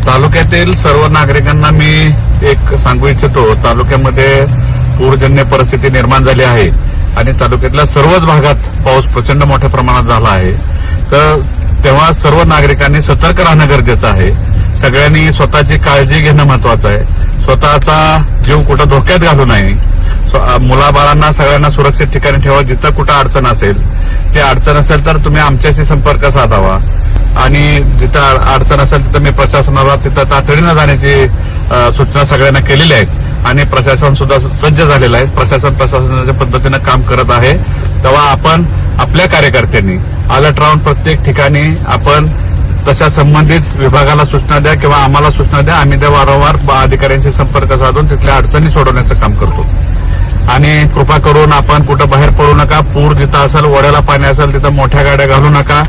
तालुक्यातील सर्व नागरिकांना मी एक सांगू इच्छितो, तालुक्यामध्ये पूरजन्य परिस्थिती निर्माण झाली आहे आणि तालुक्यातल्या सर्वच भागात पाऊस प्रचंड मोठ्या प्रमाणात झाला आहे. तर तेव्हा सर्व नागरिकांनी सतर्क राहणं गरजेचं आहे. सगळ्यांनी स्वतःची काळजी घेणं महत्वाचं आहे. स्वतःचा जीव कुठं धोक्यात घालू नये. मुलाबाळांना सगळ्यांना सुरक्षित ठिकाणी ठेवा. जिथं कुठं अडचण असेल, ती अडचण असेल तर तुम्ही आमच्याशी संपर्क साधावा आणि जिथं अडचण असेल तिथं मी प्रशासनाला तिथं तातडीनं जाण्याची सूचना सगळ्यांना केलेल्या आहेत आणि प्रशासन सुद्धा सज्ज झालेलं आहे. प्रशासन प्रशासनाच्या पद्धतीनं काम करत आहे. तेव्हा आपण आपल्या कार्यकर्त्यांनी अलर्ट राहून प्रत्येक ठिकाणी आपण तशा संबंधित विभागाला सूचना द्या किंवा आम्हाला सूचना द्या. आम्ही त्या वारंवार अधिकाऱ्यांशी संपर्क साधून तिथल्या अडचणी सोडवण्याचं काम करतो. आणि कृपा करून आपण कुठं बाहेर पडू नका. पूर जिथं असेल, ओढ्याला पाणी असेल तिथं मोठ्या गाड्या घालू नका.